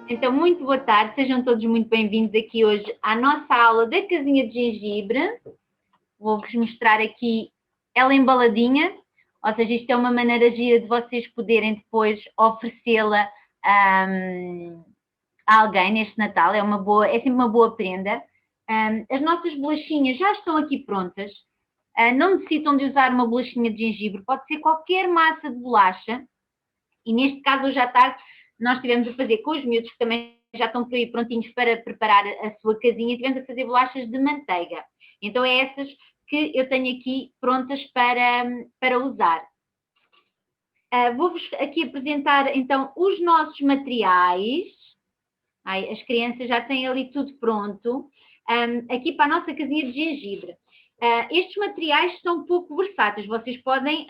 Então, muito boa tarde, sejam todos muito bem-vindos aqui hoje à nossa aula da casinha de gengibre. Vou-vos mostrar aqui ela embaladinha, ou seja, isto é uma maneira gira de vocês poderem depois oferecê-la a alguém neste Natal, é sempre uma boa prenda. As nossas bolachinhas já estão aqui prontas, não necessitam de usar uma bolachinha de gengibre, pode ser qualquer massa de bolacha, e neste caso hoje à tarde nós estivemos a fazer com os miúdos que também já estão por aí prontinhos para preparar a sua casinha, estivemos a fazer bolachas de manteiga. Então é essas que eu tenho aqui prontas para usar. Vou-vos aqui apresentar então os nossos materiais. As crianças já têm ali tudo pronto. Aqui para a nossa casinha de gengibre. Estes materiais são um pouco versáteis, vocês podem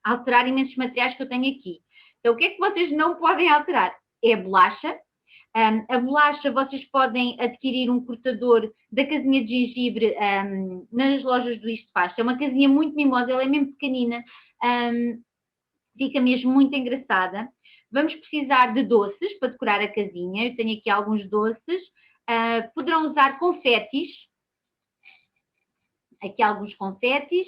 alterar imensos materiais que eu tenho aqui. Então, o que é que vocês não podem alterar? É a bolacha. A bolacha, vocês podem adquirir um cortador da casinha de gengibre nas lojas do Isto Faz. É uma casinha muito mimosa, ela é mesmo pequenina, fica mesmo muito engraçada. Vamos precisar de doces para decorar a casinha. Eu tenho aqui alguns doces. Poderão usar confetis. Aqui alguns confetis.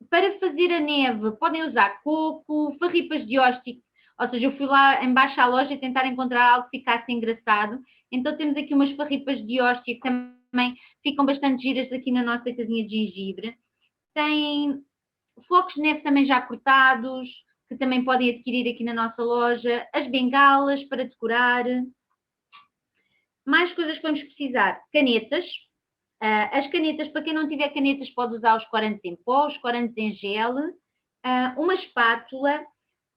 Para fazer a neve, podem usar coco, farripas de hóstico, ou seja, eu fui lá embaixo à loja tentar encontrar algo que ficasse engraçado, então temos aqui umas farripas de hóstico que também ficam bastante giras aqui na nossa casinha de gengibre. Tem flocos de neve também já cortados, que também podem adquirir aqui na nossa loja, as bengalas para decorar. Mais coisas que vamos precisar, canetas. As canetas, para quem não tiver canetas, pode usar os corantes em pó, os corantes em gel, uma espátula,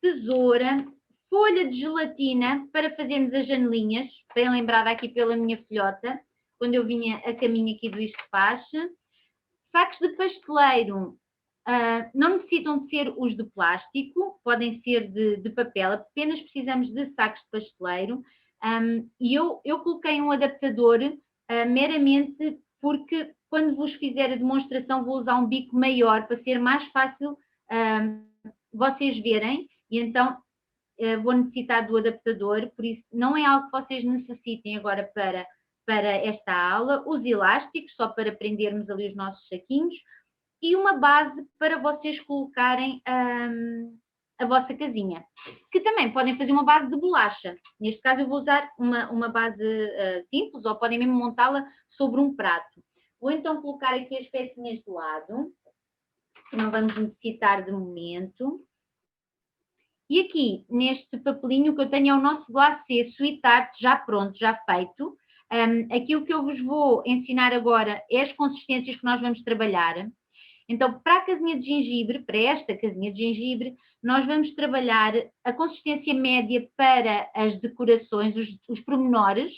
tesoura, folha de gelatina para fazermos as janelinhas, bem lembrada aqui pela minha filhota, quando eu vinha a caminho aqui do Isto Faz. Sacos de pasteleiro, não necessitam de ser os de plástico, podem ser de papel, apenas precisamos de sacos de pasteleiro. E eu coloquei um adaptador meramente porque quando vos fizer a demonstração vou usar um bico maior para ser mais fácil vocês verem, e então vou necessitar do adaptador, por isso não é algo que vocês necessitem agora para esta aula. Os elásticos, só para prendermos ali os nossos saquinhos, e uma base para vocês colocarem a vossa casinha, que também podem fazer uma base de bolacha. Neste caso eu vou usar uma base simples, ou podem mesmo montá-la sobre um prato. Vou então colocar aqui as pecinhas de lado, que não vamos necessitar de momento. E aqui, neste papelinho que eu tenho, é o nosso glacê Sweet Tart já pronto, já feito. Aqui o que eu vos vou ensinar agora é as consistências que nós vamos trabalhar. Então, para a casinha de gengibre, para esta casinha de gengibre, nós vamos trabalhar a consistência média para as decorações, os pormenores,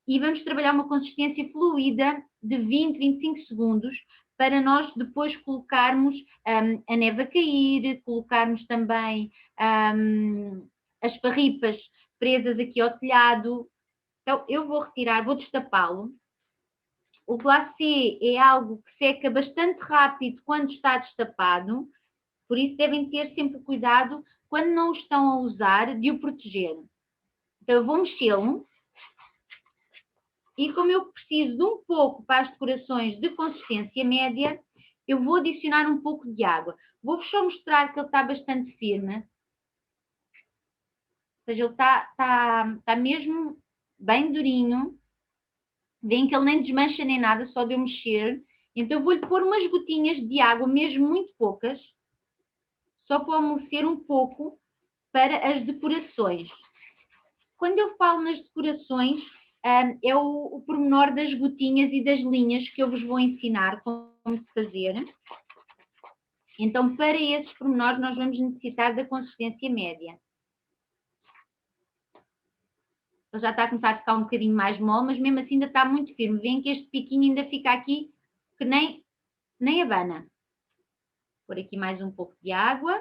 e vamos trabalhar uma consistência fluida de 20, 25 segundos, para nós depois colocarmos a neve a cair, colocarmos também as farripas presas aqui ao telhado. Então, eu vou retirar, vou destapá-lo. O glacê é algo que seca bastante rápido quando está destapado, por isso devem ter sempre cuidado, quando não o estão a usar, de o proteger. Então eu vou mexê-lo, e como eu preciso de um pouco para as decorações de consistência média, eu vou adicionar um pouco de água. Vou-vos só mostrar que ele está bastante firme. Ou seja, ele está mesmo bem durinho. Veem que ele nem desmancha nem nada, só de eu mexer. Então eu vou-lhe pôr umas gotinhas de água, mesmo muito poucas, só para amolecer um pouco para as decorações. Quando eu falo nas decorações, é o pormenor das gotinhas e das linhas que eu vos vou ensinar como fazer. Então, para esses pormenores, nós vamos necessitar da consistência média. Ele já está a começar a ficar um bocadinho mais mole, mas mesmo assim ainda está muito firme. Veem que este piquinho ainda fica aqui que nem abana. Vou pôr aqui mais um pouco de água.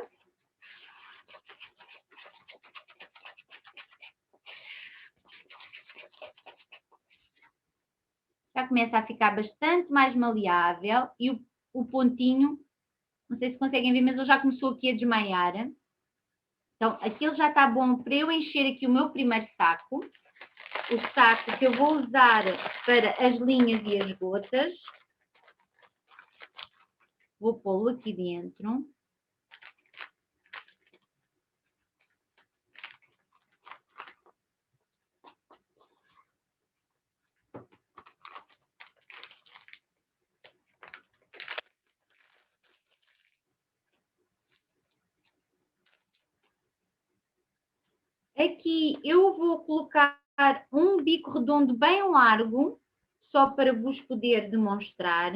Já começa a ficar bastante mais maleável e o pontinho, não sei se conseguem ver, mas ele já começou aqui a desmaiar. Então, aquilo já está bom para eu encher aqui o meu primeiro saco. O saco que eu vou usar para as linhas e as gotas. Vou pô-lo aqui dentro. Aqui eu vou colocar um bico redondo bem largo, só para vos poder demonstrar.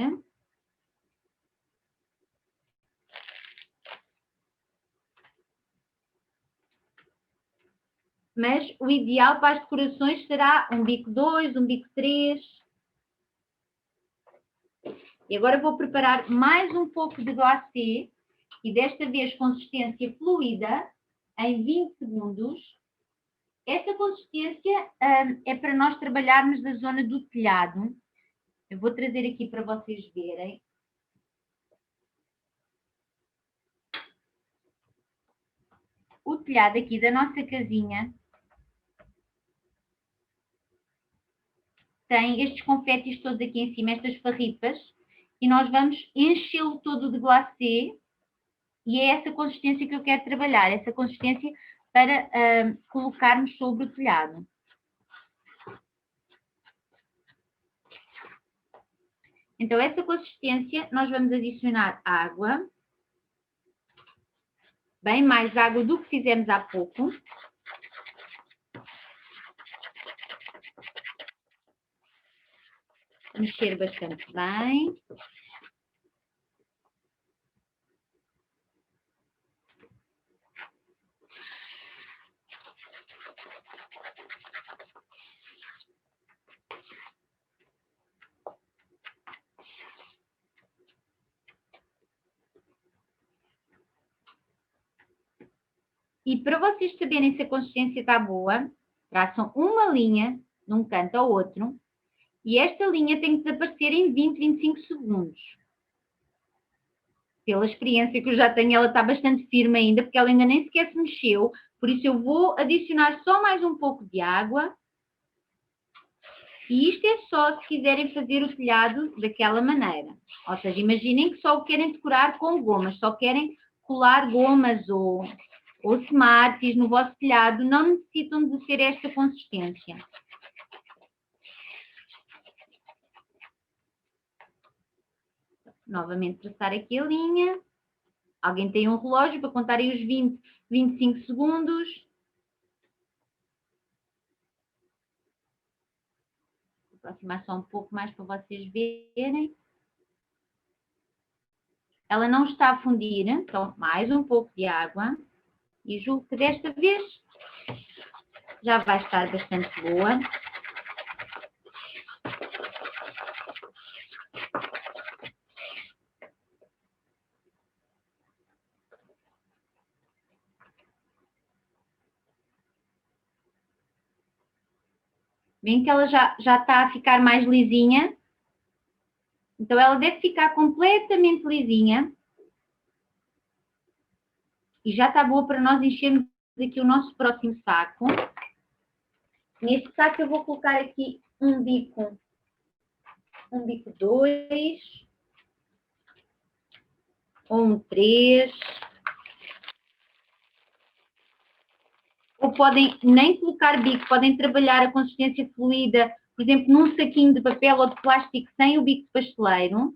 Mas o ideal para as decorações será um bico 2, um bico 3. E agora vou preparar mais um pouco de glacê, e desta vez consistência fluida, em 20 segundos. Esta consistência é para nós trabalharmos na zona do telhado. Eu vou trazer aqui para vocês verem. O telhado aqui da nossa casinha tem estes confetes todos aqui em cima, estas farripas, e nós vamos enchê-lo todo de glacê, e é essa consistência que eu quero trabalhar, essa consistência para colocarmos sobre o telhado. Então, essa consistência, nós vamos adicionar água, bem mais água do que fizemos há pouco. Mexer bastante bem. E para vocês saberem se a consistência está boa, traçam uma linha de um canto ao outro, e esta linha tem que desaparecer em 20, 25 segundos. Pela experiência que eu já tenho, ela está bastante firme ainda, porque ela ainda nem sequer se mexeu, por isso eu vou adicionar só mais um pouco de água. E isto é só se quiserem fazer o telhado daquela maneira. Ou seja, imaginem que só o querem decorar com gomas, só querem colar gomas ou smarties no vosso telhado, não necessitam de ter esta consistência. Novamente traçar aqui a linha. Alguém tem um relógio para contar aí os 20, 25 segundos. Vou aproximar só um pouco mais para vocês verem. Ela não está a fundir, então mais um pouco de água. E julgo que desta vez já vai estar bastante boa. Bem que ela já está a ficar mais lisinha. Então ela deve ficar completamente lisinha. E já está boa para nós enchermos aqui o nosso próximo saco. Neste saco eu vou colocar aqui um bico 2 ou um 3. Ou podem nem colocar bico, podem trabalhar a consistência fluida, por exemplo, num saquinho de papel ou de plástico sem o bico de pasteleiro.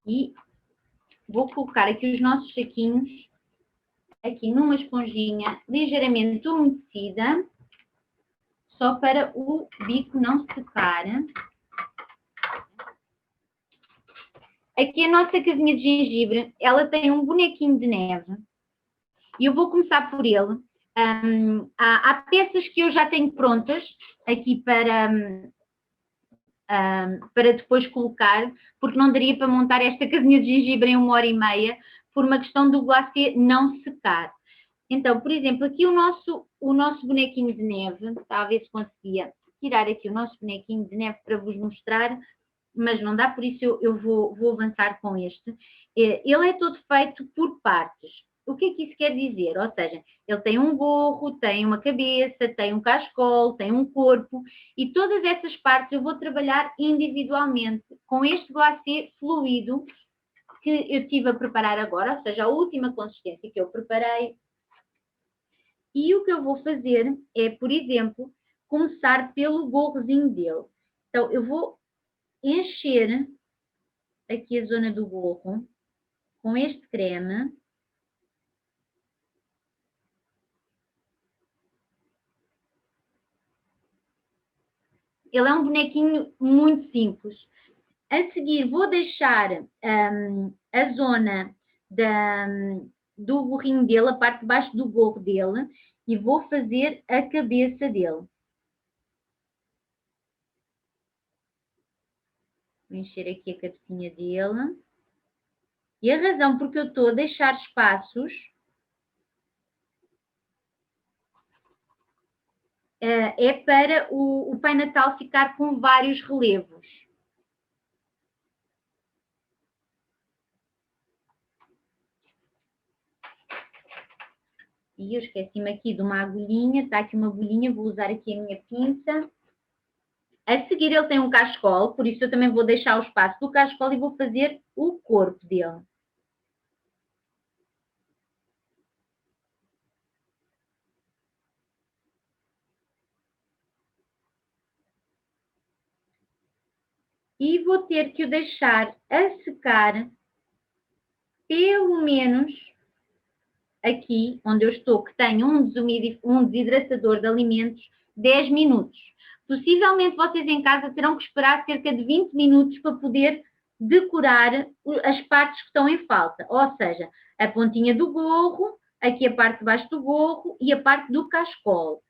E vou colocar aqui os nossos saquinhos aqui numa esponjinha ligeiramente umedecida, só para o bico não secar. Aqui a nossa casinha de gengibre, ela tem um bonequinho de neve. E eu vou começar por ele. Há peças que eu já tenho prontas aqui para para depois colocar, porque não daria para montar esta casinha de gengibre em 1h30, por uma questão do glacê não secar. Então, por exemplo, aqui o nosso bonequinho de neve, está a ver se conseguia tirar aqui o nosso bonequinho de neve para vos mostrar, mas não dá, por isso eu vou avançar com este. Ele é todo feito por partes. O que é que isso quer dizer? Ou seja, ele tem um gorro, tem uma cabeça, tem um cascol, tem um corpo, e todas essas partes eu vou trabalhar individualmente com este glacê fluido que eu estive a preparar agora, ou seja, a última consistência que eu preparei. E o que eu vou fazer é, por exemplo, começar pelo gorrozinho dele. Então, eu vou encher aqui a zona do gorro com este creme. Ele é um bonequinho muito simples. A seguir, vou deixar a zona do gorrinho dele, a parte de baixo do gorro dele, e vou fazer a cabeça dele. Vou encher aqui a cabecinha dele. E a razão porque eu estou a deixar espaços é para o Pai Natal ficar com vários relevos. E eu esqueci-me aqui de uma agulhinha, está aqui uma agulhinha, vou usar aqui a minha pinça. A seguir ele tem um cascol, por isso eu também vou deixar o espaço do cascol e vou fazer o corpo dele. E vou ter que o deixar a secar pelo menos aqui onde eu estou, que tem um desidratador de alimentos, 10 minutos. Possivelmente vocês em casa terão que esperar cerca de 20 minutos para poder decorar as partes que estão em falta. Ou seja, a pontinha do gorro, aqui a parte de baixo do gorro e a parte do cascol.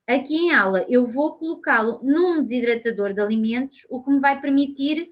Aqui em aula eu vou colocá-lo num desidratador de alimentos, o que me vai permitir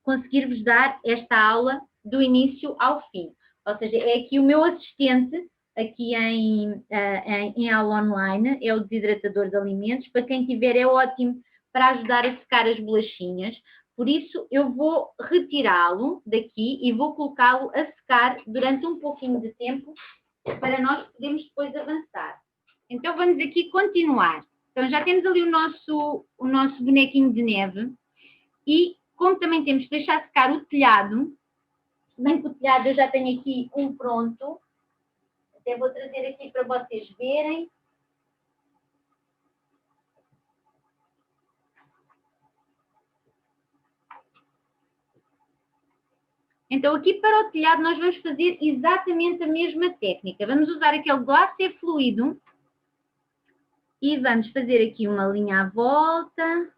conseguir-vos dar esta aula do início ao fim. Ou seja, é aqui o meu assistente, aqui em aula online, é o desidratador de alimentos. Para quem tiver é ótimo para ajudar a secar as bolachinhas. Por isso eu vou retirá-lo daqui e vou colocá-lo a secar durante um pouquinho de tempo para nós podermos depois avançar. Então vamos aqui continuar. Então já temos ali o nosso bonequinho de neve e como também temos que deixar secar o telhado, bem que o telhado eu já tenho aqui um pronto, até vou trazer aqui para vocês verem. Então aqui para o telhado nós vamos fazer exatamente a mesma técnica. Vamos usar aquele glacê fluido e vamos fazer aqui uma linha à volta.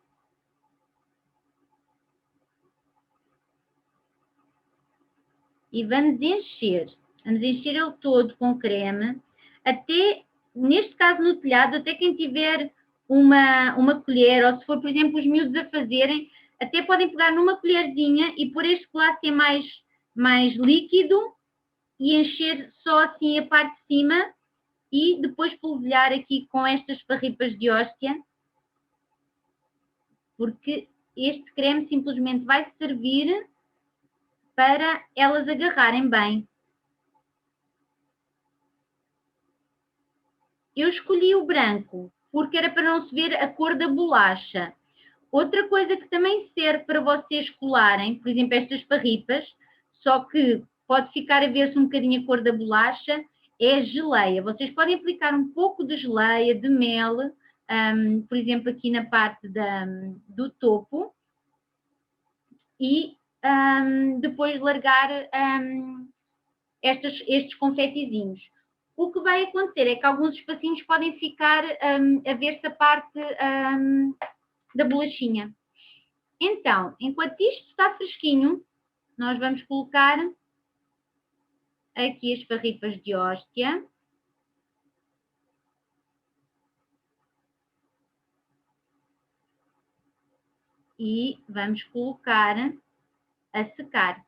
E vamos encher ele todo com creme, até, neste caso no telhado, até quem tiver uma colher, ou se for, por exemplo, os miúdos a fazerem, até podem pegar numa colherzinha e pôr este glacê mais líquido e encher só assim a parte de cima e depois polvilhar aqui com estas farripas de hóstia, porque este creme simplesmente vai servir para elas agarrarem bem. Eu escolhi o branco porque era para não se ver a cor da bolacha. Outra coisa que também serve para vocês colarem, por exemplo, estas farripas, só que pode ficar a ver-se um bocadinho a cor da bolacha, é a geleia. Vocês podem aplicar um pouco de geleia, de mel, por exemplo, aqui na parte do topo, e depois largar estes confetizinhos. O que vai acontecer é que alguns espacinhos podem ficar a ver-se a parte da bolachinha. Então, enquanto isto está fresquinho, nós vamos colocar aqui as farripas de hóstia. e vamos colocar a secar.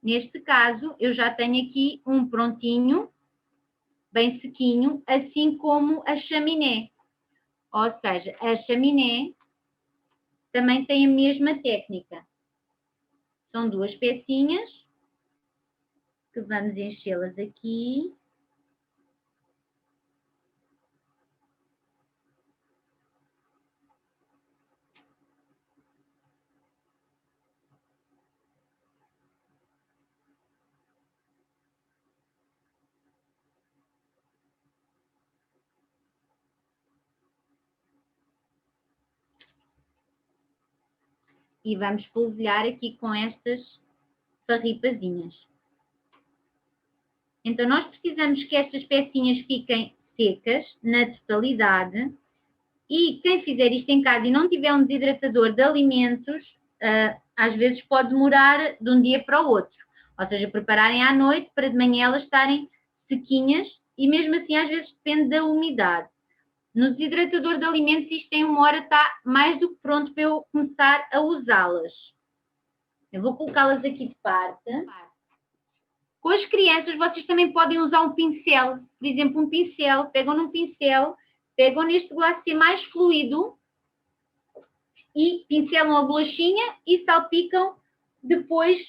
Neste caso, eu já tenho aqui um prontinho, bem sequinho, assim como a chaminé. Ou seja, a chaminé também tem a mesma técnica. São duas pecinhas que vamos enchê-las aqui. E vamos polvilhar aqui com estas farripazinhas. Então, nós precisamos que estas pecinhas fiquem secas na totalidade. E quem fizer isto em casa e não tiver um desidratador de alimentos, às vezes pode demorar de um dia para o outro. Ou seja, prepararem à noite para de manhã elas estarem sequinhas e mesmo assim às vezes depende da umidade. No desidratador de alimentos isto em 1 hora está mais do que pronto para eu começar a usá-las. Eu vou colocá-las aqui de parte. Com as crianças vocês também podem usar um pincel. Por exemplo, um pincel, pegam num pincel, pegam neste glacê mais fluido e pincelam a bolachinha e salpicam depois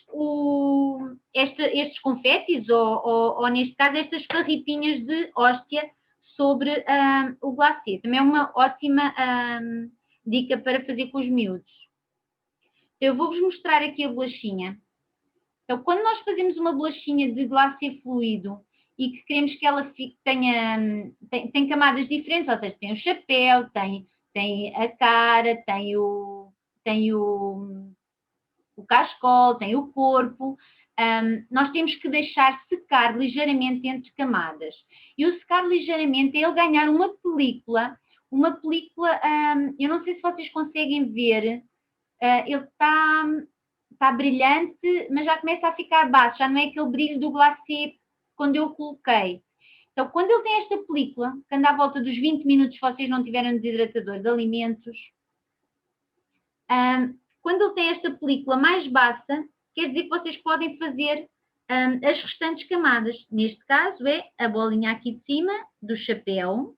estes confetes ou, neste caso, estas farripinhas de hóstia sobre o glacê. Também é uma ótima dica para fazer com os miúdos. Eu vou-vos mostrar aqui a bolachinha. Então, quando nós fazemos uma bolachinha de glacê fluido e que queremos que ela tenha camadas diferentes, ou seja, tem o chapéu, tem a cara, tem o cascol, tem o corpo, nós temos que deixar secar ligeiramente entre camadas. E o secar ligeiramente é ele ganhar uma película, eu não sei se vocês conseguem ver, ele está brilhante, mas já começa a ficar baixo, já não é aquele brilho do glacê quando eu o coloquei. Então, quando ele tem esta película, que anda à volta dos 20 minutos se vocês não tiverem desidratador de alimentos, quando ele tem esta película mais baixa, quer dizer que vocês podem fazer as restantes camadas. Neste caso é a bolinha aqui de cima do chapéu,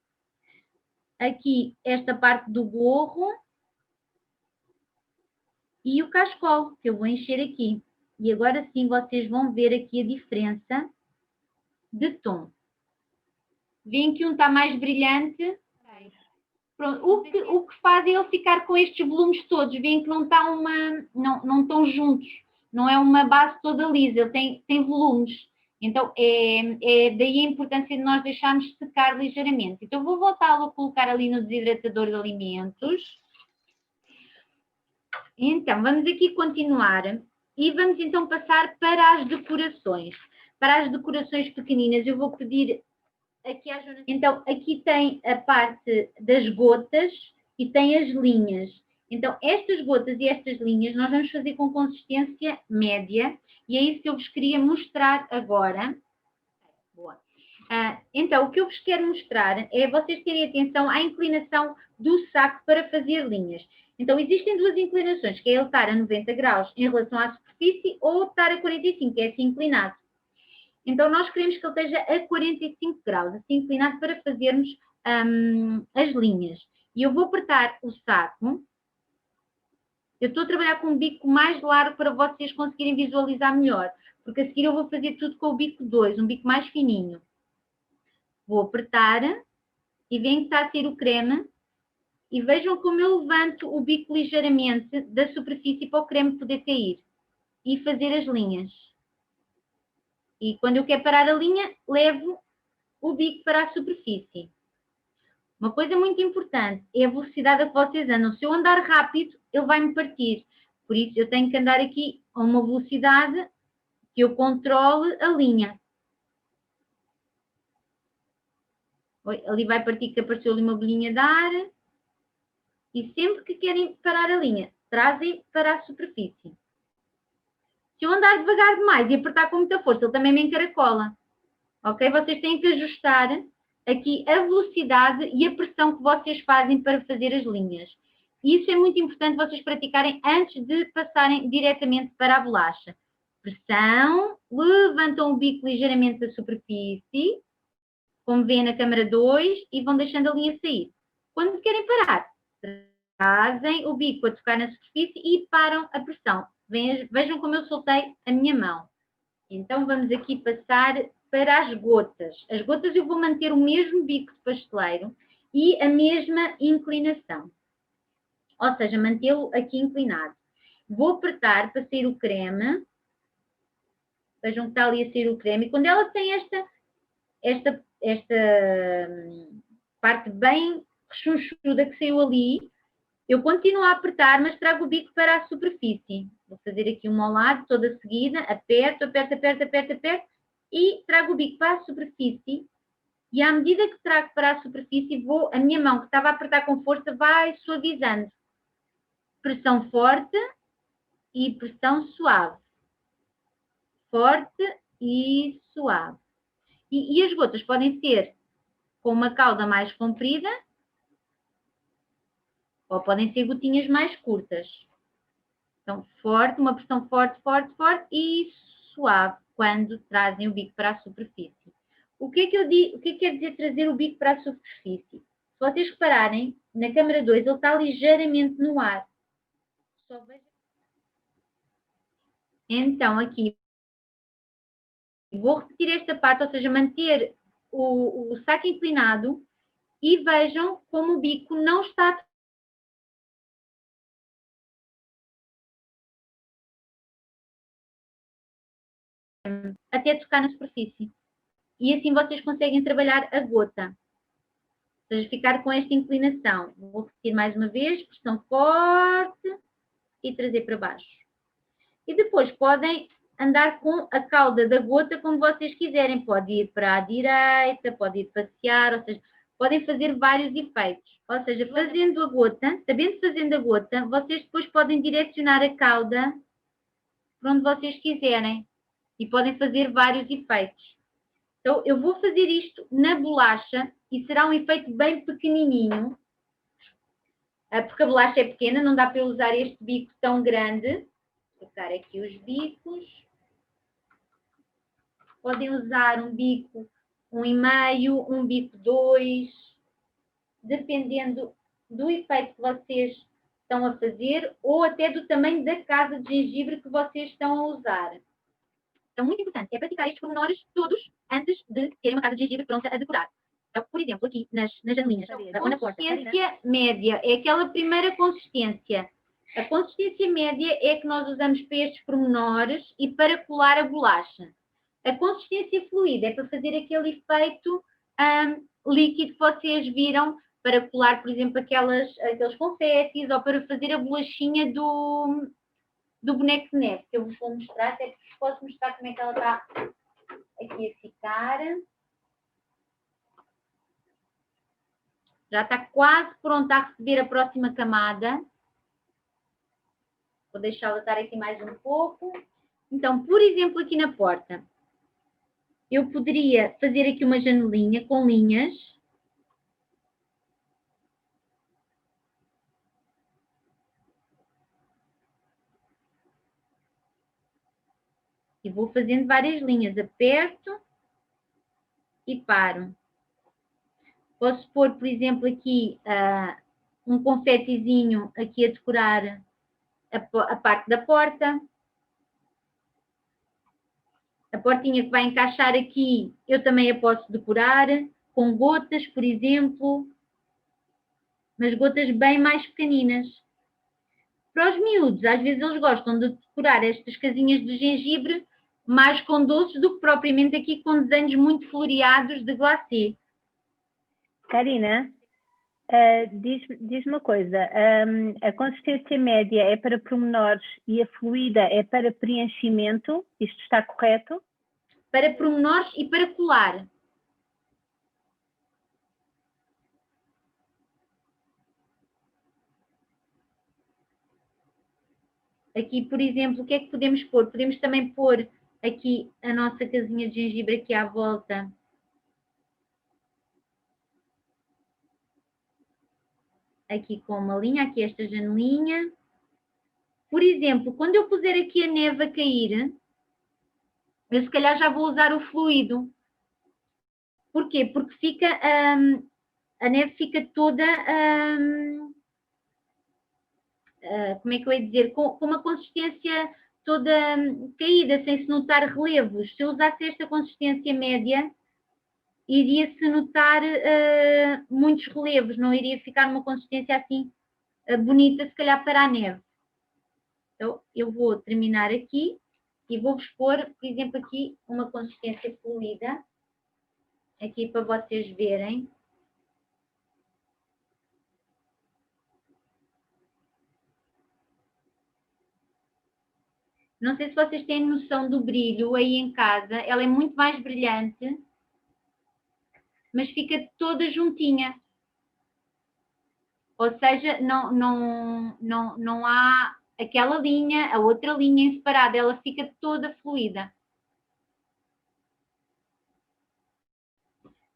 aqui esta parte do gorro e o cascol, que eu vou encher aqui. E agora sim vocês vão ver aqui a diferença de tom. Veem que um está mais brilhante. Pronto, o que faz é ele ficar com estes volumes todos. Veem que não estão juntos. Não é uma base toda lisa, ele tem volumes. Então, é daí a importância de nós deixarmos secar ligeiramente. Então, vou voltá-lo a colocar ali no desidratador de alimentos. Então, vamos aqui continuar e vamos então passar para as decorações. Para as decorações pequeninas, eu vou pedir aqui à Joana. Então, aqui tem a parte das gotas e tem as linhas. Então, estas gotas e estas linhas nós vamos fazer com consistência média e é isso que eu vos queria mostrar agora. Boa. Então, o que eu vos quero mostrar é vocês terem atenção à inclinação do saco para fazer linhas. Então, existem duas inclinações, que é ele estar a 90 graus em relação à superfície ou estar a 45, que é assim inclinado. Então, nós queremos que ele esteja a 45 graus, assim inclinado, para fazermos as linhas. E eu vou apertar o saco. Eu estou a trabalhar com um bico mais largo para vocês conseguirem visualizar melhor, porque a seguir eu vou fazer tudo com o bico 2, um bico mais fininho. Vou apertar e veem que está a ter o creme. E vejam como eu levanto o bico ligeiramente da superfície para o creme poder cair. E fazer as linhas. E quando eu quero parar a linha, levo o bico para a superfície. Uma coisa muito importante é a velocidade a que vocês andam. Se eu andar rápido, ele vai-me partir. Por isso, eu tenho que andar aqui a uma velocidade que eu controle a linha. Ali vai partir que apareceu ali uma bolinha de ar. E sempre que querem parar a linha, trazem para a superfície. Se eu andar devagar demais e apertar com muita força, ele também me encaracola. Ok? Vocês têm que ajustar aqui a velocidade e a pressão que vocês fazem para fazer as linhas. Isso é muito importante vocês praticarem antes de passarem diretamente para a bolacha. Pressão, levantam o bico ligeiramente da superfície, como vêem na câmara 2, e vão deixando a linha sair. Quando querem parar, trazem o bico a tocar na superfície e param a pressão. Vejam como eu soltei a minha mão. Então vamos aqui passar para as gotas. As gotas eu vou manter o mesmo bico de pasteleiro e a mesma inclinação. Ou seja, mantê-lo aqui inclinado. Vou apertar para sair o creme. Vejam que está ali a sair o creme. E quando ela tem esta parte bem rechonchuda que saiu ali, eu continuo a apertar, mas trago o bico para a superfície. Vou fazer aqui uma ao lado, toda seguida, aperto, aperto, aperto, aperto, aperto, e trago o bico para a superfície. E à medida que trago para a superfície, a minha mão que estava a apertar com força vai suavizando. Pressão forte e pressão suave. Forte e suave. E as gotas podem ser com uma cauda mais comprida ou podem ser gotinhas mais curtas. Então, forte, uma pressão forte, forte, forte e suave quando trazem o bico para a superfície. O que é que quer dizer trazer o bico para a superfície? Se vocês repararem, na câmara 2 ele está ligeiramente no ar. Então, aqui, vou repetir esta parte, ou seja, manter o saco inclinado e vejam como o bico não está até tocar na superfície. E assim vocês conseguem trabalhar a gota. Ou seja, ficar com esta inclinação. Vou repetir mais uma vez, pressão forte e trazer para baixo. E depois podem andar com a cauda da gota como vocês quiserem. Pode ir para a direita, pode ir passear, ou seja, podem fazer vários efeitos. Ou seja, fazendo a gota, sabendo fazendo a gota, vocês depois podem direcionar a cauda para onde vocês quiserem. E podem fazer vários efeitos. Então, eu vou fazer isto na bolacha e será um efeito bem pequenininho, porque a bolacha é pequena, não dá para usar este bico tão grande. Vou colocar aqui os bicos. Podem usar um bico 1,5, um bico 2, dependendo do efeito que vocês estão a fazer ou até do tamanho da casa de gengibre que vocês estão a usar. Então, muito importante é praticar estes pormenores todos antes de terem uma casa de gengibre pronta a decorar. Então, por exemplo, aqui nas janelinhas, ou na porta. A consistência média é aquela primeira consistência. A consistência média é que nós usamos para estes pormenores e para colar a bolacha. A consistência fluida é para fazer aquele efeito líquido que vocês viram, para colar, por exemplo, aqueles confetes ou para fazer a bolachinha do boneco de neve, que eu vos vou mostrar, até que vos posso mostrar como é que ela está aqui a ficar. Já está quase pronta a receber a próxima camada. Vou deixá-la estar aqui mais um pouco. Então, por exemplo, aqui na porta, eu poderia fazer aqui uma janelinha com linhas. E vou fazendo várias linhas. Aperto e paro. Posso pôr, por exemplo, aqui um confetezinho aqui a decorar a parte da porta. A portinha que vai encaixar aqui, eu também a posso decorar com gotas, por exemplo, mas gotas bem mais pequeninas. Para os miúdos, às vezes eles gostam de decorar estas casinhas de gengibre mais com doces do que propriamente aqui com desenhos muito floreados de glacê. Karina, diz-me uma coisa, a consistência média é para pormenores e a fluida é para preenchimento, isto está correto? Para pormenores e para colar. Aqui, por exemplo, o que é que podemos pôr? Podemos também pôr aqui a nossa casinha de gengibre aqui à volta. aqui com uma linha, aqui esta janelinha. Por exemplo, quando eu puser aqui a neve a cair, eu se calhar já vou usar o fluido. Porquê? Porque fica, a neve fica toda, como é que eu ia dizer, com uma consistência toda caída, sem se notar relevos. Se eu usasse esta consistência média, iria-se notar muitos relevos, não iria ficar uma consistência assim bonita, se calhar, para a neve. Então, eu vou terminar aqui e vou-vos pôr, por exemplo, aqui uma consistência fluida, aqui para vocês verem. Não sei se vocês têm noção do brilho aí em casa, ela é muito mais brilhante, mas fica toda juntinha. Ou seja, não há aquela linha, a outra linha em separado, ela fica toda fluida.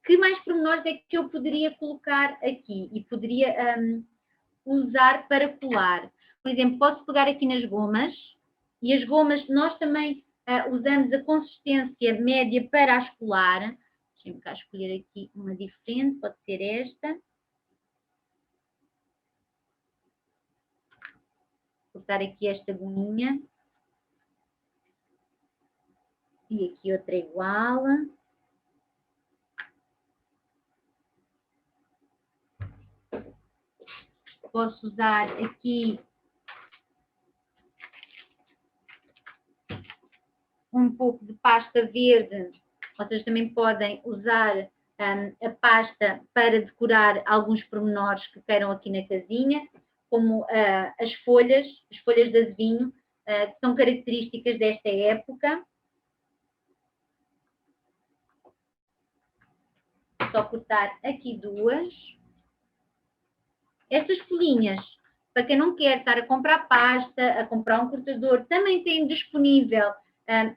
Que mais pormenores é que eu poderia colocar aqui e poderia usar para colar? Por exemplo, posso pegar aqui nas gomas, e as gomas nós também usamos a consistência média para as colar. Deixem-me cá escolher aqui uma diferente, pode ser esta. Vou cortar aqui esta gominha. E aqui outra igual. Posso usar aqui um pouco de pasta verde. Vocês também podem usar a pasta para decorar alguns pormenores que queiram aqui na casinha, como as folhas de azevinho, que são características desta época. Só cortar aqui duas. Estas folhinhas, para quem não quer estar a comprar pasta, a comprar um cortador, também tem disponível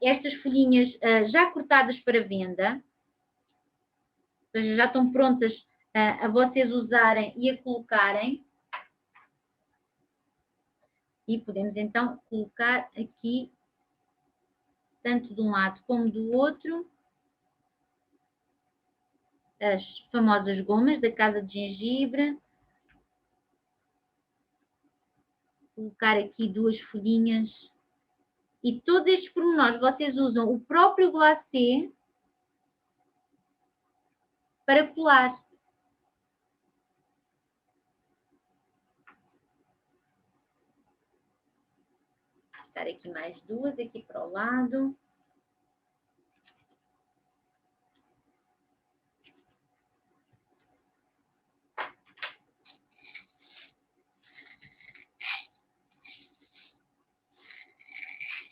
estas folhinhas já cortadas para venda. Ou seja, já estão prontas a vocês usarem e a colocarem. E podemos então colocar aqui, tanto de um lado como do outro, as famosas gomas da casa de gengibre. Colocar aqui duas folhinhas. E todos estes pormenores vocês usam o próprio glacê para colar. Vou colocar aqui mais duas aqui para o lado.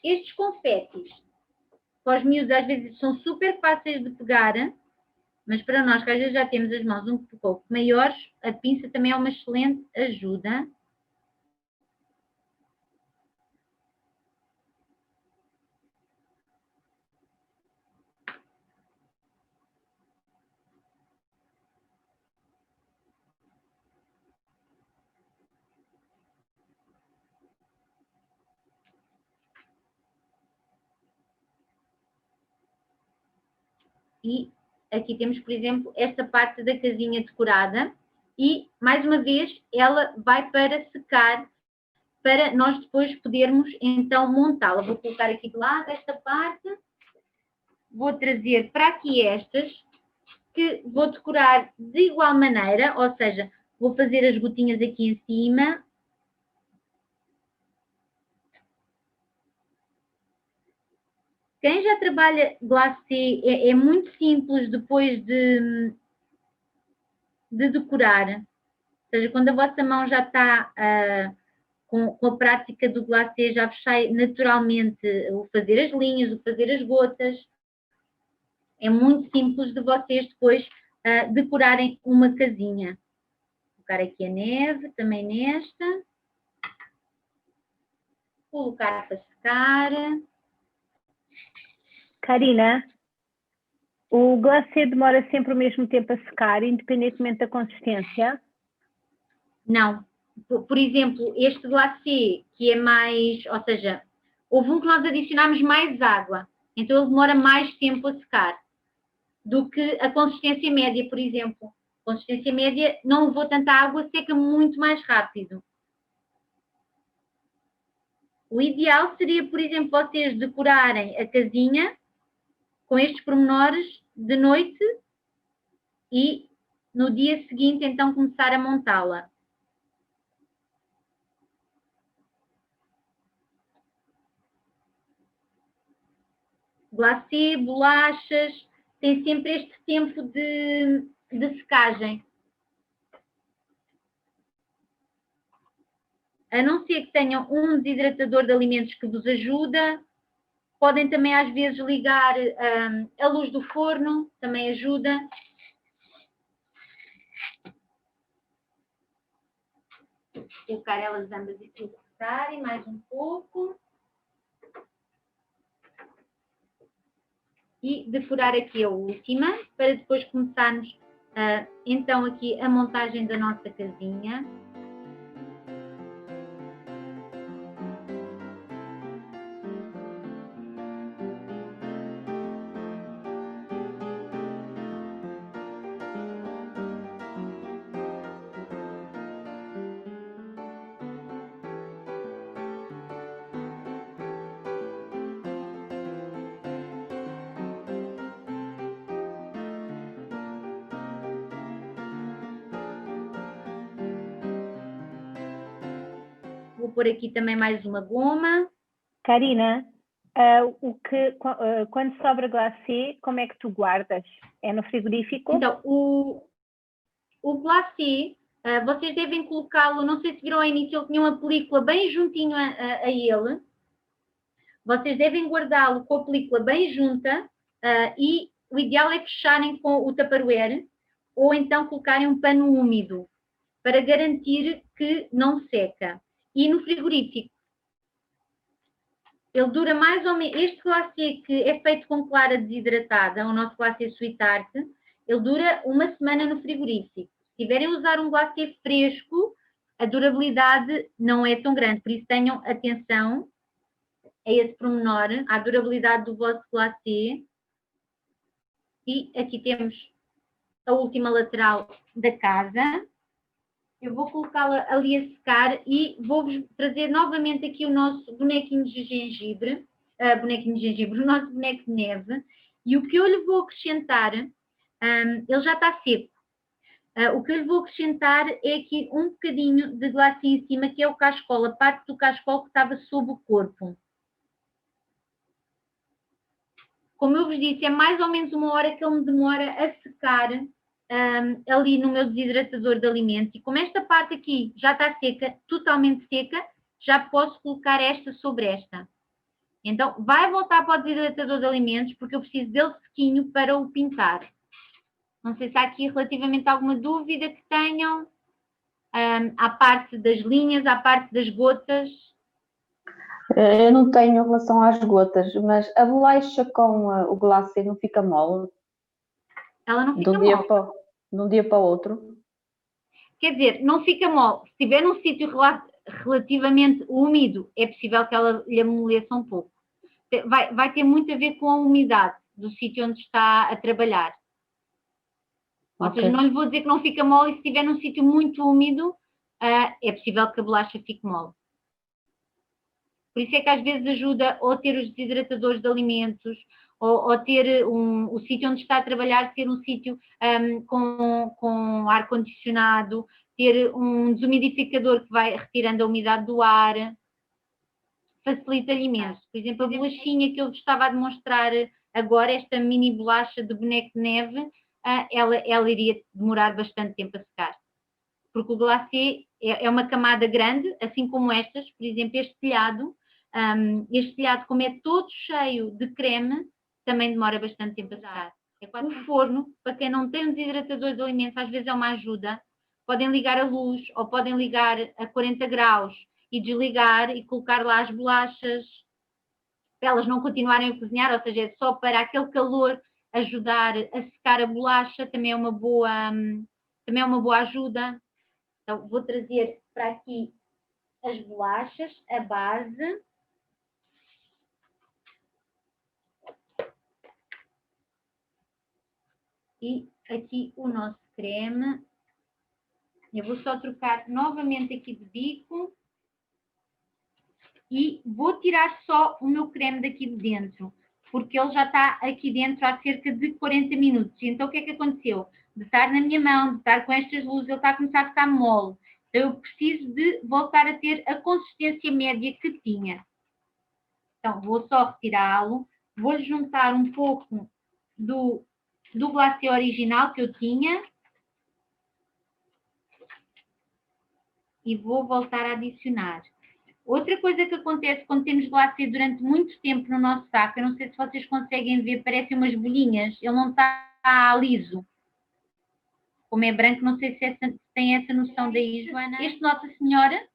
Estes confetes, para os miúdos às vezes são super fáceis de pegar, mas para nós que às vezes já temos as mãos um pouco maiores, a pinça também é uma excelente ajuda. E aqui temos, por exemplo, esta parte da casinha decorada e, mais uma vez, ela vai para secar, para nós depois podermos, então, montá-la. Vou colocar aqui de lado esta parte, vou trazer para aqui estas, que vou decorar de igual maneira, ou seja, vou fazer as gotinhas aqui em cima. Quem já trabalha glacê é muito simples depois de decorar. Ou seja, quando a vossa mão já está com a prática do glacê, já vos sai naturalmente o fazer as linhas, o fazer as gotas. É muito simples de vocês depois decorarem uma casinha. Vou colocar aqui a neve, também nesta. Colocar para secar. Karina, o glacê demora sempre o mesmo tempo a secar, independentemente da consistência? Não. Por exemplo, este glacê, que é mais, ou seja, houve um que nós adicionámos mais água, então ele demora mais tempo a secar do que a consistência média, por exemplo. A consistência média não levou tanta água, seca muito mais rápido. O ideal seria, por exemplo, vocês decorarem a casinha com estes pormenores de noite e no dia seguinte então começar a montá-la. Glacê, bolachas, tem sempre este tempo de secagem. A não ser que tenham um desidratador de alimentos que vos ajuda, podem também às vezes ligar a luz do forno, também ajuda. Vou colocar elas ambas aqui a secarem mais um pouco. E defurar aqui a última, para depois começarmos então aqui a montagem da nossa casinha. Vou pôr aqui também mais uma goma. Karina, quando sobra glacê, como é que tu guardas? É no frigorífico? Então, o glacê, vocês devem colocá-lo, não sei se viram ao início, ele tinha uma película bem juntinho a ele. Vocês devem guardá-lo com a película bem junta e o ideal é fecharem com o tupperware ou então colocarem um pano úmido para garantir que não seca. E no frigorífico, ele dura mais ou menos, este glacê que é feito com clara desidratada, o nosso glacê Sweet Tart, ele dura uma semana no frigorífico. Se tiverem a usar um glacê fresco, a durabilidade não é tão grande, por isso tenham atenção a esse pormenor, à durabilidade do vosso glacê. E aqui temos a última lateral da casa. Eu vou colocá-la ali a secar e vou-vos trazer novamente aqui o nosso bonequinho de gengibre, o nosso boneco de neve, e o que eu lhe vou acrescentar, ele já está seco, o que eu lhe vou acrescentar é aqui um bocadinho de glacê em cima, que é o cascol, a parte do cascol que estava sob o corpo. Como eu vos disse, é mais ou menos uma hora que ele me demora a secar ali no meu desidratador de alimentos. E como esta parte aqui já está seca, totalmente seca, já posso colocar esta sobre esta. Então, vai voltar para o desidratador de alimentos, porque eu preciso dele sequinho para o pintar. Não sei se há aqui relativamente alguma dúvida que tenham. À parte das linhas, à parte das gotas. Eu não tenho em relação às gotas, mas a bolacha com o glacê não fica mole? Ela não fica mole. De um dia para o outro? Quer dizer, não fica mole. Se estiver num sítio relativamente úmido, é possível que ela lhe amoleça um pouco. Vai ter muito a ver com a umidade do sítio onde está a trabalhar. Ou seja, não lhe vou dizer que não fica mole, e se estiver num sítio muito úmido, é possível que a bolacha fique mole. Por isso é que às vezes ajuda ou ter os desidratadores de alimentos, ou ter o sítio onde está a trabalhar, ter um sítio com ar-condicionado, ter um desumidificador que vai retirando a umidade do ar, facilita-lhe imenso. Por exemplo, a bolachinha que eu estava a demonstrar agora, esta mini bolacha de boneco de neve, ela iria demorar bastante tempo a secar. Porque o glacê é uma camada grande, assim como estas, por exemplo, este telhado, como é todo cheio de creme, também demora bastante tempo a secar. O forno, para quem não tem um desidratador de alimentos, às vezes é uma ajuda. Podem ligar a luz ou podem ligar a 40 graus e desligar e colocar lá as bolachas para elas não continuarem a cozinhar, ou seja, é só para aquele calor ajudar a secar a bolacha, também é uma boa ajuda. Então, vou trazer para aqui as bolachas, a base. E aqui o nosso creme. Eu vou só trocar novamente aqui de bico. E vou tirar só o meu creme daqui de dentro, porque ele já está aqui dentro há cerca de 40 minutos. Então, o que é que aconteceu? De estar na minha mão, de estar com estas luzes, ele está a começar a ficar mole. Então, eu preciso de voltar a ter a consistência média que tinha. Então, vou só retirá-lo. Vou juntar um pouco do glacê original que eu tinha. E vou voltar a adicionar. Outra coisa que acontece quando temos glacê durante muito tempo no nosso saco, eu não sei se vocês conseguem ver, parecem umas bolinhas, ele não está liso. Como é branco, não sei se tem essa noção daí, Joana. Este nota, senhora?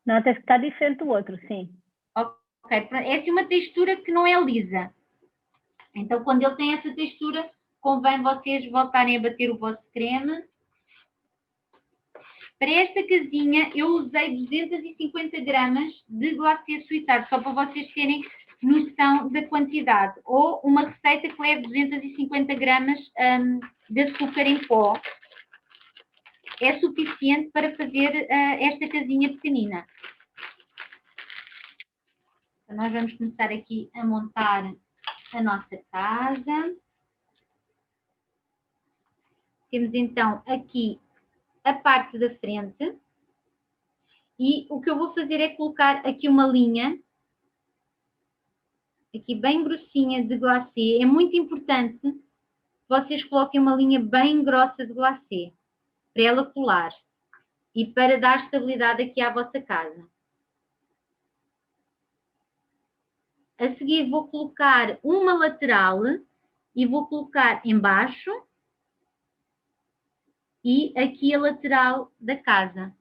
Nota que está diferente do outro, sim. Ok, é assim uma textura que não é lisa. Então, quando ele tem essa textura, convém vocês voltarem a bater o vosso creme. Para esta casinha, eu usei 250 gramas de glacê açuitado, só para vocês terem noção da quantidade. Ou uma receita que leve 250 gramas de açúcar em pó. É suficiente para fazer esta casinha pequenina. Então, nós vamos começar aqui a montar a nossa casa. Temos então aqui a parte da frente e o que eu vou fazer é colocar aqui uma linha, aqui bem grossinha de glacê. É muito importante que vocês coloquem uma linha bem grossa de glacê para ela colar e para dar estabilidade aqui à vossa casa. A seguir vou colocar uma lateral e vou colocar embaixo e aqui a lateral da casa.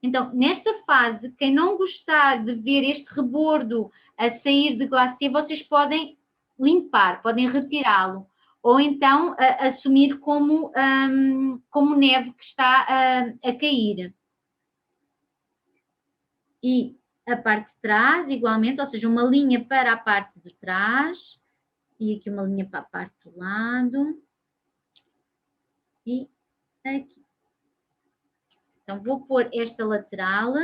Então, nesta fase, quem não gostar de ver este rebordo a sair de glacê, vocês podem limpar, podem retirá-lo. Ou então assumir como neve que está a cair. E a parte de trás, igualmente, ou seja, uma linha para a parte de trás. E aqui uma linha para a parte do lado. E aqui. Então, vou pôr esta lateral.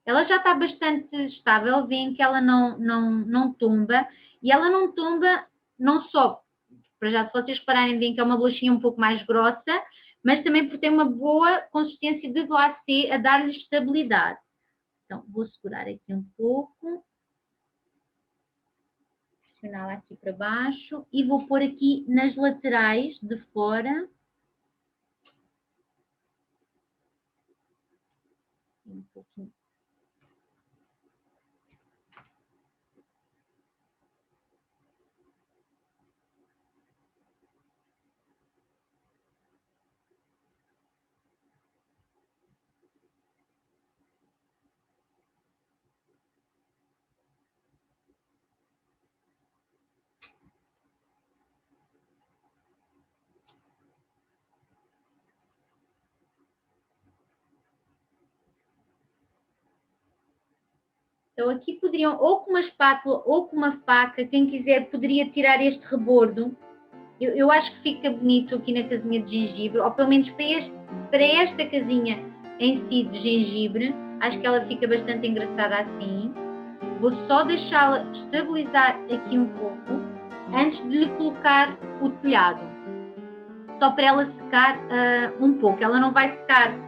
Ela já está bastante estável, veem que ela não tomba. E ela não tomba não só, para já se vocês repararem, veem que é uma bolachinha um pouco mais grossa, mas também porque tem uma boa consistência de glacê a dar-lhe estabilidade. Então, vou segurar aqui um pouco. Pressioná-la aqui para baixo. E vou pôr aqui nas laterais de fora. Um pouquinho. Então, aqui poderiam, ou com uma espátula ou com uma faca, quem quiser poderia tirar este rebordo. Eu acho que fica bonito aqui na casinha de gengibre, ou pelo menos para esta casinha em si de gengibre. Acho que ela fica bastante engraçada assim. Vou só deixá-la estabilizar aqui um pouco, antes de lhe colocar o telhado. Só para ela secar um pouco. Ela não vai secar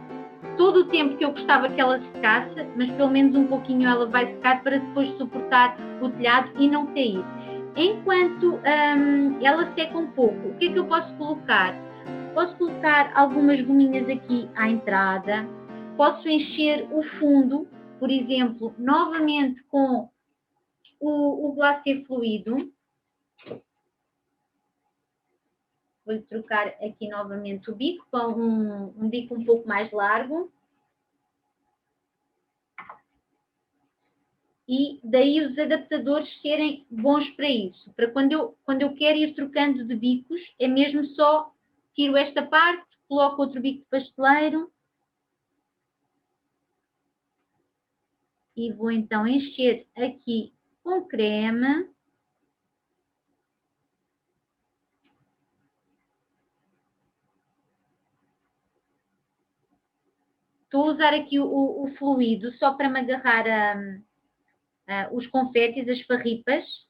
todo o tempo que eu gostava que ela secasse, mas pelo menos um pouquinho ela vai secar para depois suportar o telhado e não cair. Enquanto ela seca um pouco, o que é que eu posso colocar? Posso colocar algumas gominhas aqui à entrada, posso encher o fundo, por exemplo, novamente com o glacê fluido. Vou-lhe trocar aqui novamente o bico para um bico um pouco mais largo. E daí os adaptadores serem bons para isso. Para quando eu quero ir trocando de bicos, é mesmo só tiro esta parte, coloco outro bico de pasteleiro. E vou então encher aqui com creme. Estou a usar aqui o fluido só para me agarrar os confetes, as farripas.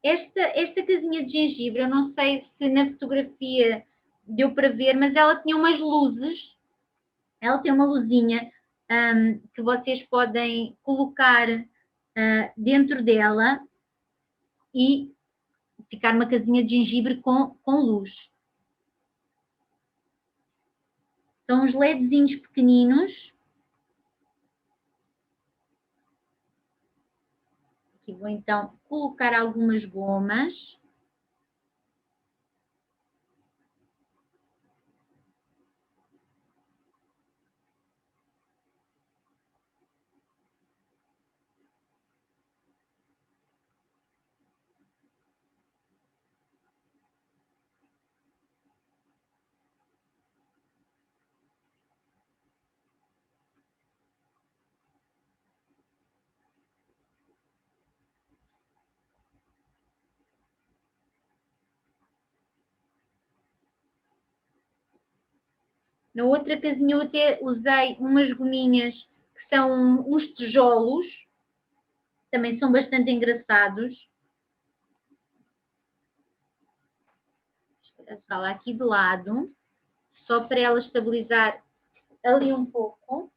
Esta casinha de gengibre, eu não sei se na fotografia deu para ver, mas ela tinha umas luzes. Ela tem uma luzinha que vocês podem colocar dentro dela e ficar uma casinha de gengibre com luz. São uns LEDzinhos pequeninos. Aqui vou então colocar algumas gomas. Na outra casinha eu até usei umas gominhas que são uns tijolos. Também são bastante engraçados. Vou colocá-la aqui de lado, só para ela estabilizar ali um pouco.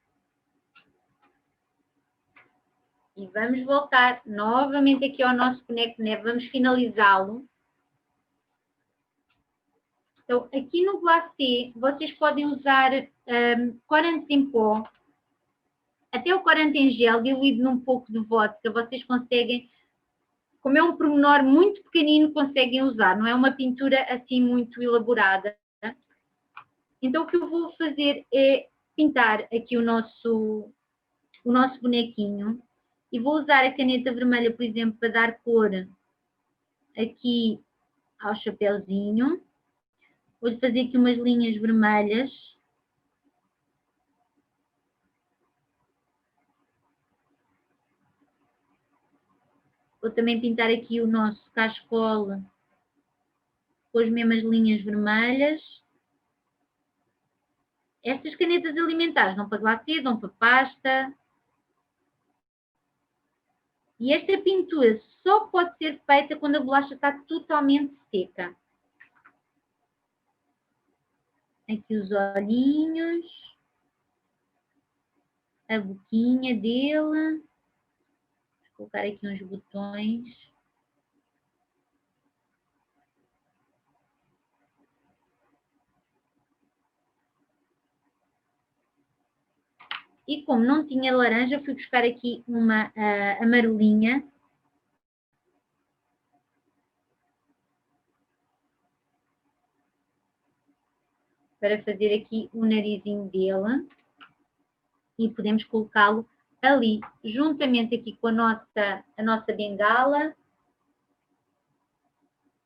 E vamos voltar novamente aqui ao nosso boneco de neve. Vamos finalizá-lo. Então, aqui no glacê, vocês podem usar corante em pó, até o corante em gel, diluído num pouco de vodka. Vocês conseguem, como é um pormenor muito pequenino, conseguem usar. Não é uma pintura assim muito elaborada. Então, o que eu vou fazer é pintar aqui o nosso bonequinho. E vou usar a caneta vermelha, por exemplo, para dar cor aqui ao chapeuzinho. Vou fazer aqui umas linhas vermelhas. Vou também pintar aqui o nosso cascole com as mesmas linhas vermelhas. Estas canetas alimentares dão para glacê, dão para pasta. E esta pintura só pode ser feita quando a bolacha está totalmente seca. Aqui os olhinhos, a boquinha dele. Vou colocar aqui uns botões. E como não tinha laranja, fui buscar aqui uma amarelinha. Para fazer aqui o narizinho dele. E podemos colocá-lo ali, juntamente aqui com a nossa bengala.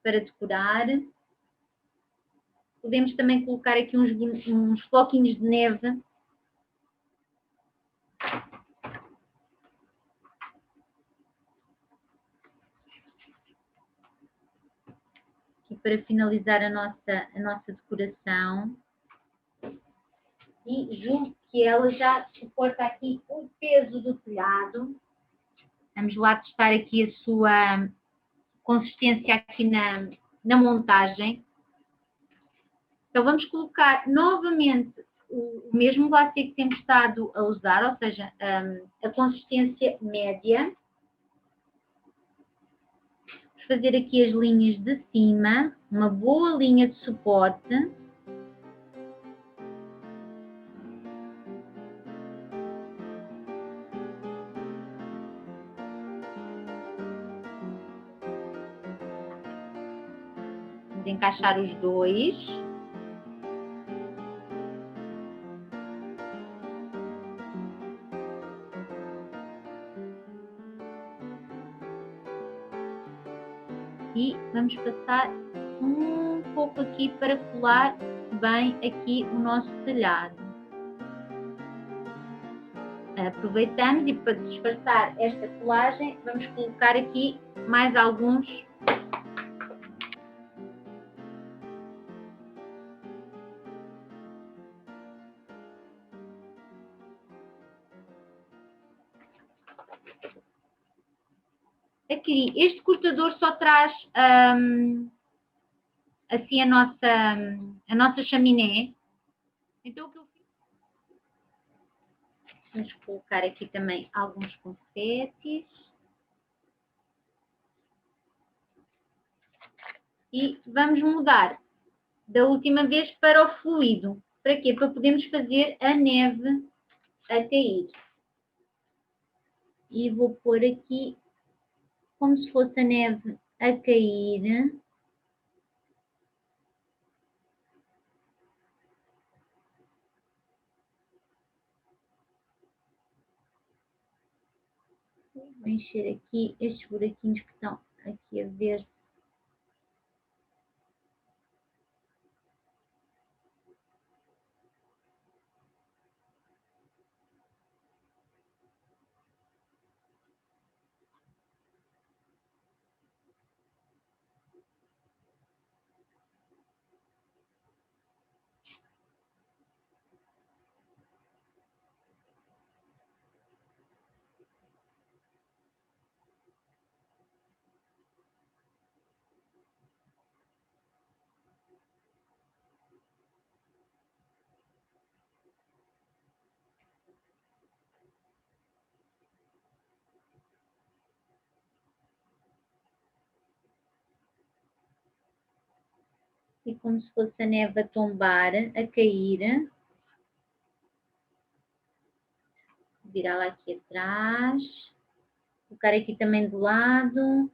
Para decorar. Podemos também colocar aqui uns floquinhos de neve. Aqui para finalizar a nossa decoração. E julgo que ela já suporta aqui o peso do telhado. Vamos lá testar aqui a sua consistência aqui na montagem. Então vamos colocar novamente o mesmo glacê que temos estado a usar, ou seja, a consistência média. Vamos fazer aqui as linhas de cima, uma boa linha de suporte. Vamos encaixar os dois. E vamos passar um pouco aqui para colar bem aqui o nosso telhado. Aproveitamos e para disfarçar esta colagem, vamos colocar aqui mais alguns aqui. Este cortador só traz assim a nossa chaminé. Então o que eu fiz? Vamos colocar aqui também alguns confetes. E vamos mudar da última vez para o fluido. Para quê? Para podermos fazer a neve a cair. E vou pôr aqui como se fosse a neve a cair. Vou encher aqui estes buraquinhos que estão aqui a ver. E como se fosse a neve a tombar, a cair. Virar lá aqui atrás. Colocar aqui também do lado.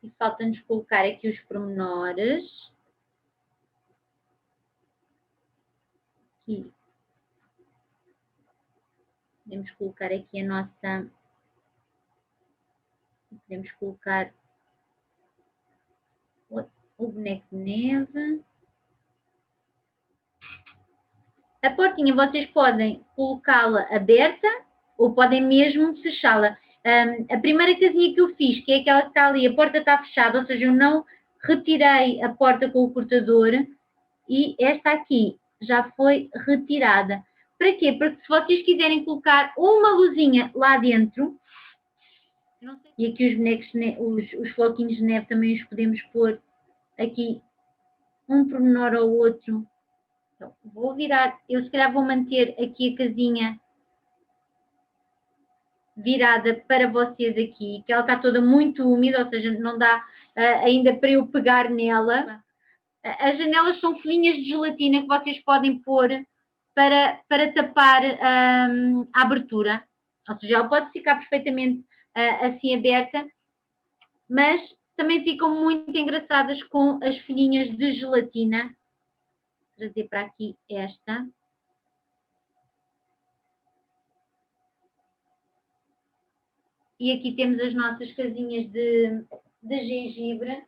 E falta-nos colocar aqui os pormenores. Aqui. Podemos colocar aqui a nossa... Podemos colocar o boneco de neve. A portinha vocês podem colocá-la aberta ou podem mesmo fechá-la. A primeira casinha que eu fiz, que é aquela que está ali, a porta está fechada, ou seja, eu não retirei a porta com o cortador e esta aqui já foi retirada. Para quê? Porque se vocês quiserem colocar uma luzinha lá dentro, e aqui os bonecos, os floquinhos de neve também os podemos pôr aqui um pormenor ou outro. Então, vou virar, eu se calhar vou manter aqui a casinha virada para vocês aqui, que ela está toda muito úmida, ou seja, não dá ainda para eu pegar nela. As janelas são folhinhas de gelatina que vocês podem pôr para tapar a abertura. Ou seja, ela pode ficar perfeitamente assim aberta, mas também ficam muito engraçadas com as folhinhas de gelatina. Vou trazer para aqui esta. E aqui temos as nossas casinhas de gengibre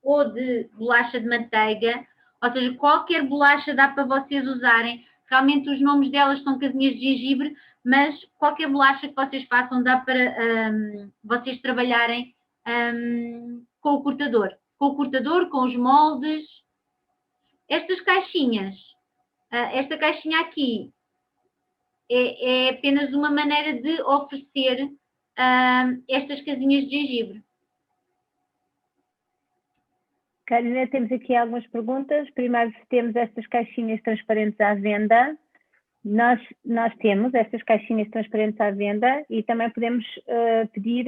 ou de bolacha de manteiga, ou seja, qualquer bolacha dá para vocês usarem. Realmente os nomes delas são casinhas de gengibre, mas qualquer bolacha que vocês façam dá para vocês trabalharem com o cortador. Com os moldes. Estas caixinhas, esta caixinha aqui é apenas uma maneira de oferecer estas casinhas de gengibre. Karina, temos aqui algumas perguntas. Primeiro, se temos estas caixinhas transparentes à venda. Nós temos estas caixinhas transparentes à venda e também podemos pedir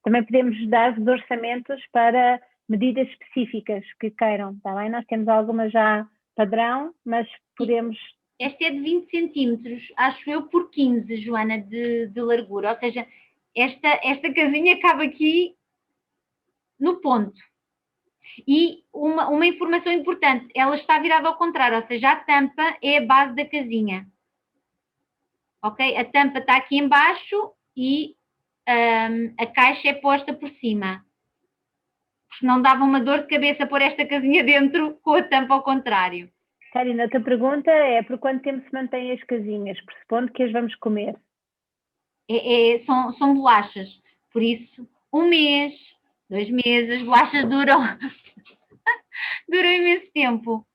também podemos dar-vos orçamentos para medidas específicas que queiram, está bem? Nós temos algumas já padrão, mas podemos... Esta é de 20 centímetros, acho eu, por 15, Joana, de largura. Ou seja, esta casinha cabe aqui no ponto. E uma informação importante, ela está virada ao contrário, ou seja, a tampa é a base da casinha. Ok? A tampa está aqui embaixo e a caixa é posta por cima. Porque não dava uma dor de cabeça pôr esta casinha dentro com a tampa ao contrário. Karina, a tua pergunta é por quanto tempo se mantêm as casinhas, pressupondo que as vamos comer? São bolachas, por isso 1 mês, 2 meses, as bolachas duram imenso tempo.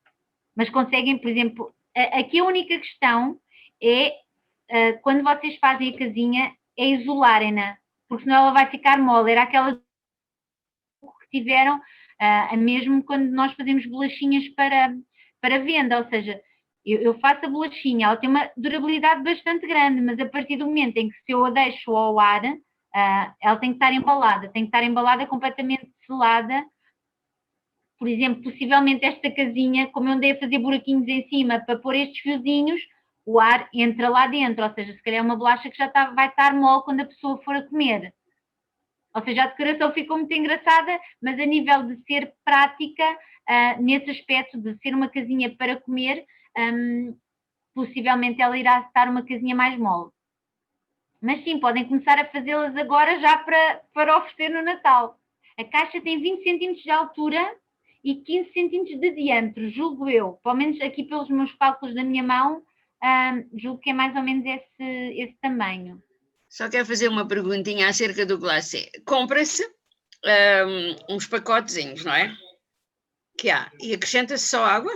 Mas conseguem, por exemplo, aqui a única questão é, quando vocês fazem a casinha, é isolarem-na, porque senão ela vai ficar mole. Era aquela que tiveram, mesmo quando nós fazemos bolachinhas para venda, ou seja, eu faço a bolachinha, ela tem uma durabilidade bastante grande, mas a partir do momento em que se eu a deixo ao ar, ela tem que estar embalada completamente selada. Por exemplo, possivelmente esta casinha, como eu andei a fazer buraquinhos em cima para pôr estes fiozinhos, o ar entra lá dentro, ou seja, se calhar é uma bolacha que já vai estar mole quando a pessoa for a comer. Ou seja, a decoração ficou muito engraçada, mas a nível de ser prática, nesse aspecto de ser uma casinha para comer, possivelmente ela irá estar uma casinha mais mole. Mas sim, podem começar a fazê-las agora já para oferecer no Natal. A caixa tem 20 centímetros de altura e 15 centímetros de diâmetro, julgo eu. Pelo menos aqui pelos meus cálculos da minha mão, julgo que é mais ou menos esse tamanho. Só quero fazer uma perguntinha acerca do glacê. Compra-se uns pacotezinhos, não é? Que há. E acrescenta-se só água?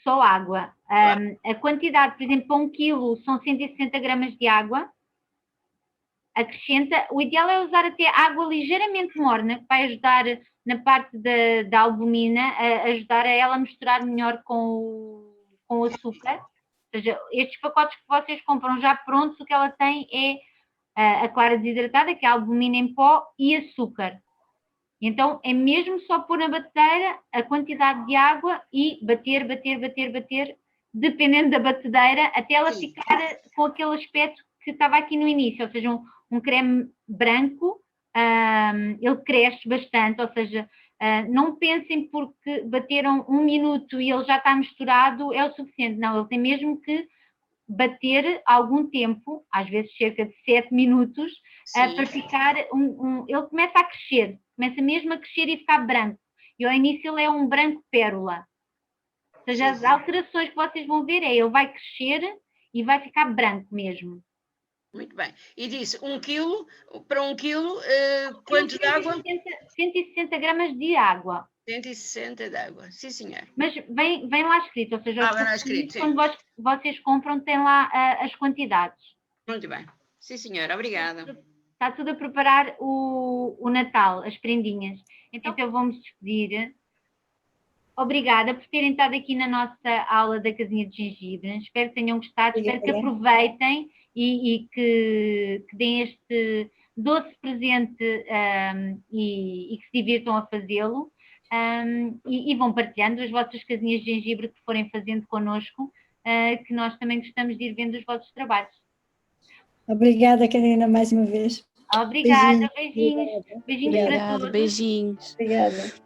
Só água. A quantidade, por exemplo, para 1 quilo são 160 gramas de água. Acrescenta, o ideal é usar até água ligeiramente morna, que vai ajudar na parte da albumina, a ajudar a ela a misturar melhor com o açúcar. Ou seja, estes pacotes que vocês compram já prontos, o que ela tem é a clara desidratada, que é a albumina em pó, e açúcar. Então, é mesmo só pôr na batedeira a quantidade de água e bater, dependendo da batedeira, até ela ficar com aquele aspecto que estava aqui no início, ou seja, um creme branco, ele cresce bastante, ou seja, não pensem porque bateram 1 minuto e ele já está misturado, é o suficiente. Não, ele tem mesmo que bater algum tempo, às vezes cerca de 7 minutos, para ficar ele começa a crescer, começa mesmo a crescer e ficar branco. E ao início ele é um branco pérola. Ou seja, as alterações que vocês vão ver ele vai crescer e vai ficar branco mesmo. Muito bem. E disse 1 quilo, para 1 quilo, quanto de água? 160 gramas de água. 160 de água, sim senhor. Mas vem lá escrito, ou seja, vem lá escrito, quando vocês compram tem lá as quantidades. Muito bem. Sim senhor, obrigada. Está tudo a preparar o Natal, as prendinhas. Então vamos despedir. Obrigada por terem estado aqui na nossa aula da casinha de gengibre. Espero que tenham gostado, espero que aproveitem e que deem este doce presente e que se divirtam a fazê-lo. e vão partilhando as vossas casinhas de gengibre que forem fazendo connosco, que nós também gostamos de ir vendo os vossos trabalhos. Obrigada, Karina, mais uma vez. Obrigada, Beijinhos. beijinhos para Obrigada, todos. beijinhos. Obrigada.